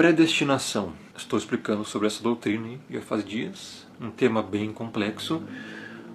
predestinação? Estou explicando sobre essa doutrina já faz dias, um tema bem complexo.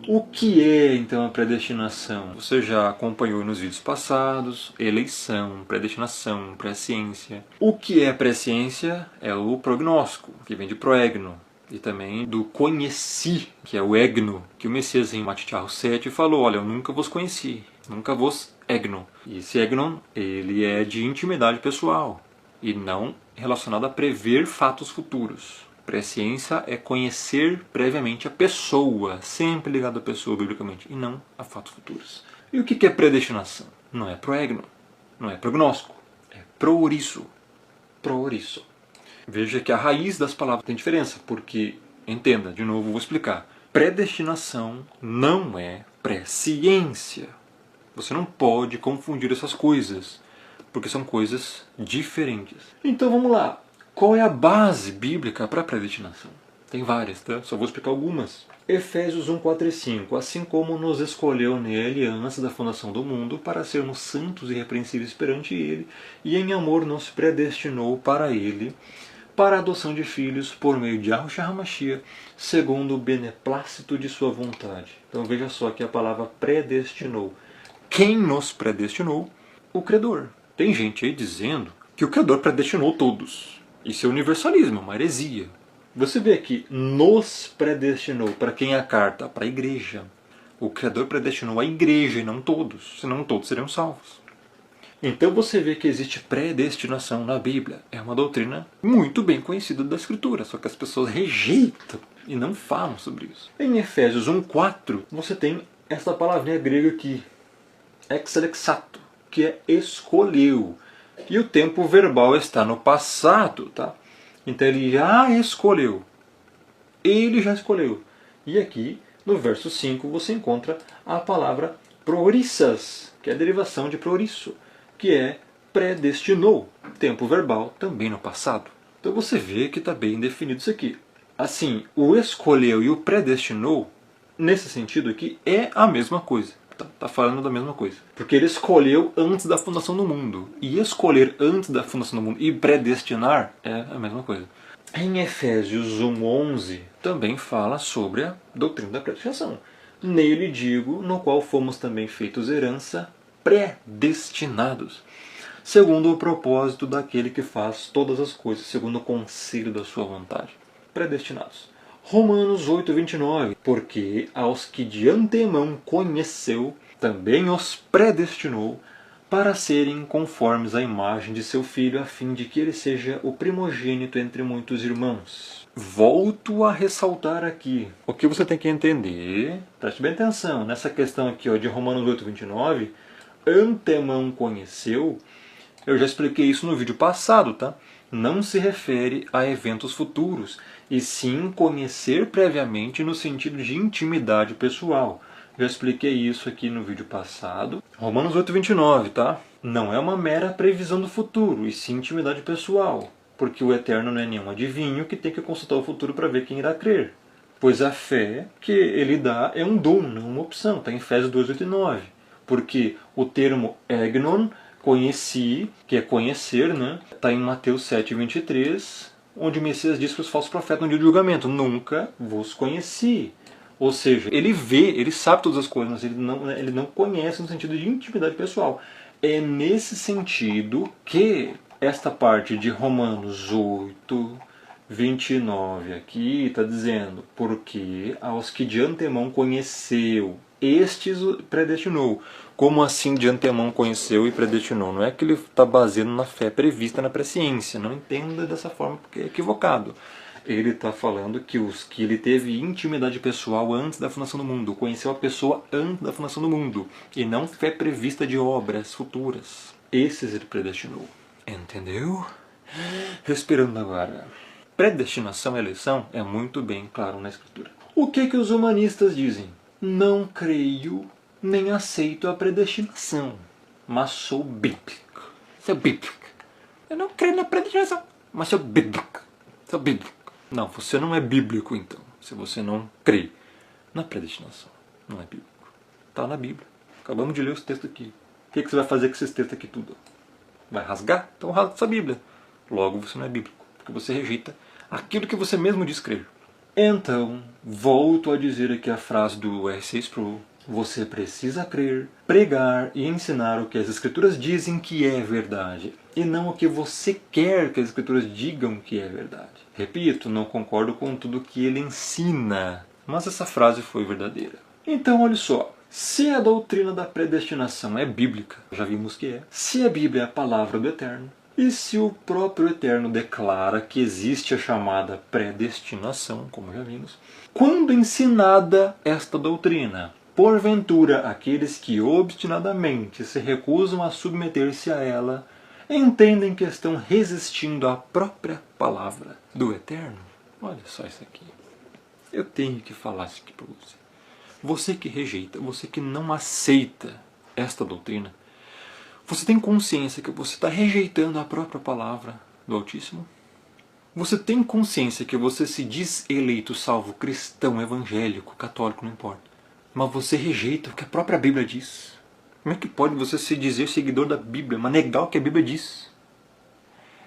O que é então a predestinação? Você já acompanhou nos vídeos passados, eleição, predestinação, presciência. O que é presciência? É o prognóstico, que vem de proegno, e também do conheci, que é o egno, que o Messias em Mateus 7 falou, olha, eu nunca vos conheci, nunca vos egno. E esse egnon, ele é de intimidade pessoal, e não relacionado a prever fatos futuros. Presciência é conhecer previamente a pessoa, sempre ligado à pessoa biblicamente, e não a fatos futuros. E o que é predestinação? Não é proegno, não é prognóstico, é proorisso. Proorisso. Veja que a raiz das palavras tem diferença, porque, entenda, de novo vou explicar. Predestinação não é presciência. Você não pode confundir essas coisas, porque são coisas diferentes. Então vamos lá. Qual é a base bíblica para a predestinação? Tem várias, tá? Só vou explicar algumas. Efésios 1, 4 e 5. Assim como nos escolheu nele antes da fundação do mundo, para sermos santos e irrepreensíveis perante ele, e em amor nos predestinou para ele, para a adoção de filhos por meio de Yahushua HaMashiach, segundo o beneplácito de sua vontade. Então veja só que a palavra predestinou. Quem nos predestinou? O Criador. Tem gente aí dizendo que o Criador predestinou todos. Isso é universalismo, uma heresia. Você vê aqui, nos predestinou. Para quem é a carta? Para a igreja. O Criador predestinou a igreja e não todos, senão todos seriam salvos. Então você vê que existe predestinação na Bíblia. É uma doutrina muito bem conhecida da Escritura, só que as pessoas rejeitam e não falam sobre isso. Em Efésios 1,4 você tem essa palavrinha grega aqui, exelexato, que é escolheu. E o tempo verbal está no passado, tá? Então ele já escolheu. Ele já escolheu. E aqui, no verso 5, você encontra a palavra proorissas, que é a derivação de proorisso, que é predestinou. Tempo verbal também no passado. Então você vê que está bem definido isso aqui. Assim, o escolheu e o predestinou, nesse sentido aqui, é a mesma coisa. Está falando da mesma coisa. Porque ele escolheu antes da fundação do mundo. E escolher antes da fundação do mundo e predestinar é a mesma coisa. Em Efésios 1,11 também fala sobre a doutrina da predestinação. Nele digo, no qual fomos também feitos herança, predestinados, segundo o propósito daquele que faz todas as coisas, segundo o conselho da sua vontade. Predestinados. Romanos 8, 29. Porque aos que de antemão conheceu, também os predestinou para serem conformes à imagem de seu Filho, a fim de que ele seja o primogênito entre muitos irmãos. Volto a ressaltar aqui. O que você tem que entender, preste bem atenção, nessa questão aqui ó, de Romanos 8, 29, antemão conheceu, eu já expliquei isso no vídeo passado, tá? Não se refere a eventos futuros, e sim conhecer previamente no sentido de intimidade pessoal. Já expliquei isso aqui no vídeo passado. Romanos 8, 29, tá? Não é uma mera previsão do futuro, e sim intimidade pessoal. Porque o Eterno não é nenhum adivinho que tem que consultar o futuro para ver quem irá crer. Pois a fé que ele dá é um dom, não uma opção. Está em Efésios 2, 8 e 9. Porque o termo egnon, conheci, que é conhecer, né? Está em Mateus 7, 23, onde o Messias diz que os falsos profetas no dia do julgamento, nunca vos conheci. Ou seja, ele vê, ele sabe todas as coisas, mas ele não conhece no sentido de intimidade pessoal. É nesse sentido que esta parte de Romanos 8, 29 aqui está dizendo, porque aos que de antemão conheceu, estes predestinou. Como assim de antemão conheceu e predestinou? Não é que ele está baseado na fé prevista na presciência. Não entenda dessa forma porque é equivocado. Ele está falando que os que ele teve intimidade pessoal antes da fundação do mundo, conheceu a pessoa antes da fundação do mundo, e não fé prevista de obras futuras. Esses ele predestinou. Entendeu? Respirando agora. Predestinação e eleição é muito bem claro na Escritura. O que os humanistas dizem? Não creio nem aceito a predestinação, mas sou bíblico. Sou bíblico. Eu não creio na predestinação, mas sou bíblico. Sou bíblico. Não, você não é bíblico então, se você não crê na predestinação. Não é bíblico. Está na Bíblia. Acabamos de ler os textos aqui. O que você vai fazer com esses textos aqui tudo? Vai rasgar? Então rasga essa Bíblia. Logo você não é bíblico. porque você rejeita aquilo que você mesmo diz crer. Então, volto a dizer aqui a frase do R.C. Sproul: você precisa crer, pregar e ensinar o que as Escrituras dizem que é verdade, e não o que você quer que as Escrituras digam que é verdade. Repito, não concordo com tudo que ele ensina, mas essa frase foi verdadeira. Então, olha só. Se a doutrina da predestinação é bíblica, já vimos que é. Se a Bíblia é a palavra do Eterno, e se o próprio Eterno declara que existe a chamada predestinação, como já vimos, quando ensinada esta doutrina, porventura aqueles que obstinadamente se recusam a submeter-se a ela, entendem que estão resistindo à própria palavra do Eterno? Olha só isso aqui. Eu tenho que falar isso aqui para você. Você que rejeita, você que não aceita esta doutrina, você tem consciência que você está rejeitando a própria palavra do Altíssimo? Você tem consciência que você se diz eleito, salvo, cristão, evangélico, católico, não importa, mas você rejeita o que a própria Bíblia diz? Como é que pode você se dizer seguidor da Bíblia, mas negar o que a Bíblia diz?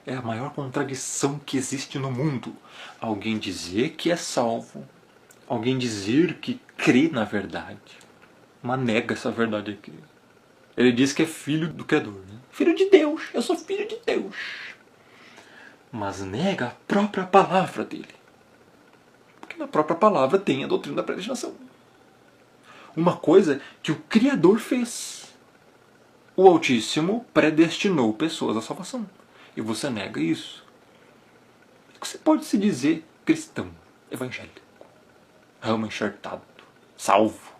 É a maior contradição que existe no mundo. Alguém dizer que é salvo, alguém dizer que crê na verdade, mas nega essa verdade aqui. Ele diz que é filho do Criador, né? Filho de Deus, eu sou filho de Deus. Mas nega a própria palavra dele. Porque na própria palavra tem a doutrina da predestinação. Uma coisa que o Criador fez. O Altíssimo predestinou pessoas à salvação. E você nega isso. Você pode se dizer cristão, evangélico, ramo enxertado, salvo,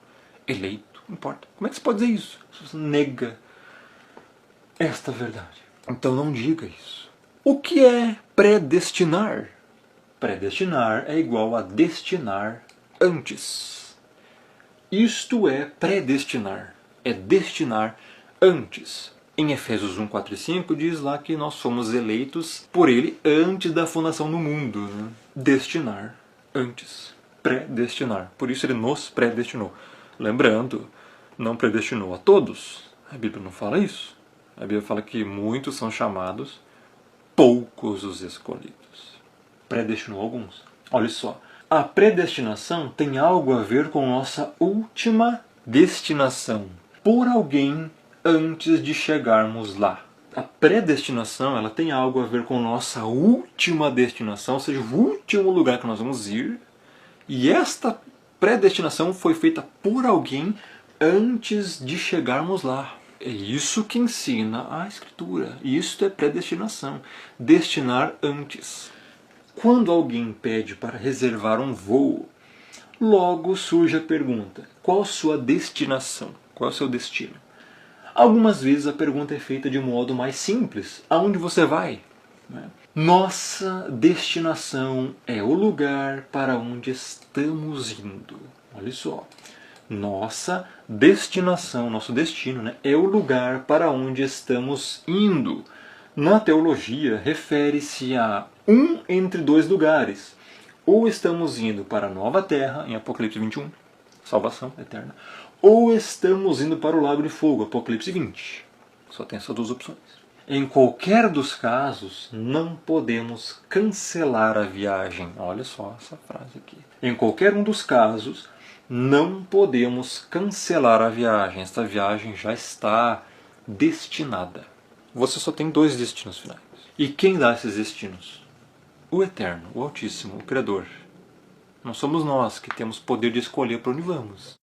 eleito. Não importa. Como é que você pode dizer isso? Você nega esta verdade. Então não diga isso. O que é predestinar? Predestinar é igual a destinar antes. Isto é predestinar. É destinar antes. Em Efésios 1, 4 e 5 diz lá que nós fomos eleitos por Ele antes da fundação do mundo. Né? Destinar antes. Predestinar. Por isso Ele nos predestinou. Lembrando, não predestinou a todos. A Bíblia não fala isso. A Bíblia fala que muitos são chamados, poucos os escolhidos. Predestinou alguns. Olha só. A predestinação tem algo a ver com nossa última destinação. Por alguém antes de chegarmos lá. A predestinação ela tem algo a ver com nossa última destinação, ou seja, o último lugar que nós vamos ir. E esta predestinação foi feita por alguém antes de chegarmos lá. É isso que ensina a Escritura. Isso é predestinação. Destinar antes. Quando alguém pede para reservar um voo, logo surge a pergunta: qual sua destinação? Qual é o seu destino? Algumas vezes a pergunta é feita de modo mais simples: aonde você vai? Nossa destinação é o lugar para onde estamos indo. Olha só. Nossa destinação, nosso destino, né, é o lugar para onde estamos indo. Na teologia, refere-se a um entre dois lugares. Ou estamos indo para a nova terra, em Apocalipse 21, salvação eterna, ou estamos indo para o lago de fogo, Apocalipse 20. Só tem essas duas opções. Em qualquer dos casos, não podemos cancelar a viagem. Olha só essa frase aqui. Em qualquer um dos casos, não podemos cancelar a viagem. Esta viagem já está destinada. Você só tem dois destinos finais. E quem dá esses destinos? O Eterno, o Altíssimo, o Criador. Não somos nós que temos poder de escolher para onde vamos.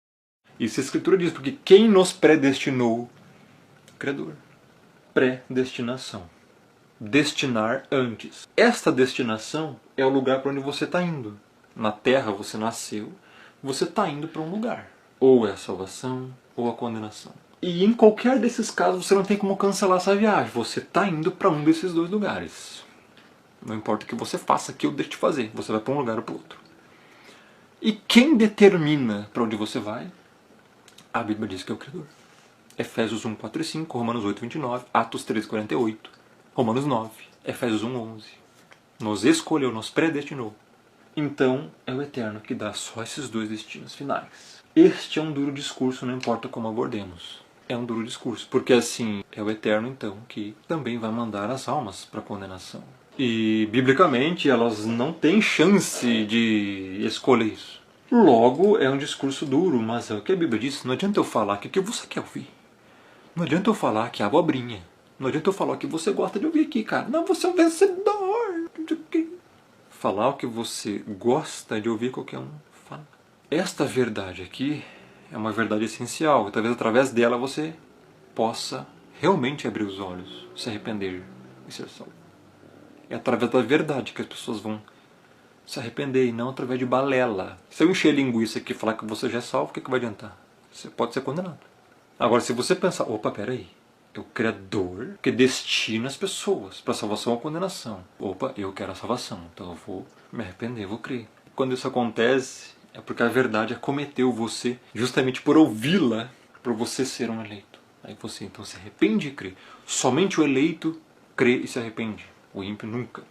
Isso a Escritura diz, porque quem nos predestinou? O Criador. Predestinação. Destinar antes. Esta destinação é o lugar para onde você está indo. Na terra você nasceu, você está indo para um lugar. Ou é a salvação, ou a condenação. E em qualquer desses casos você não tem como cancelar essa viagem. Você está indo para um desses dois lugares. Não importa o que você faça, que eu deixe de fazer. Você vai para um lugar ou para o outro. E quem determina para onde você vai? A Bíblia diz que é o Criador. Efésios 1, 4 e 5, Romanos 8, 29, Atos 3, 48, Romanos 9, Efésios 1, 11. Nos escolheu, nos predestinou. Então é o Eterno que dá só esses dois destinos finais. Este é um duro discurso, não importa como abordemos. É um duro discurso, porque assim é o Eterno então que também vai mandar as almas para a condenação. E, biblicamente, elas não têm chance de escolher isso. Logo, é um discurso duro, mas é o que a Bíblia diz. Não adianta eu falar que o que você quer ouvir. Não adianta eu falar que é abobrinha. Não adianta eu falar o que você gosta de ouvir aqui, cara. Não, você é um vencedor. Falar o que você gosta de ouvir, qualquer um fala. Esta verdade aqui é uma verdade essencial. Talvez através dela você possa realmente abrir os olhos, se arrepender e ser salvo. É através da verdade que as pessoas vão se arrepender e não através de balela. Se eu encher linguiça aqui e falar que você já é salvo, o que vai adiantar? Você pode ser condenado. Agora, se você pensar, opa, peraí, é o Criador que destina as pessoas para salvação ou condenação. Opa, eu quero a salvação, então eu vou me arrepender, vou crer. Quando isso acontece, é porque a verdade acometeu você justamente por ouvi-la, por você ser um eleito. Aí você então se arrepende e crê. Somente o eleito crê e se arrepende. O ímpio nunca.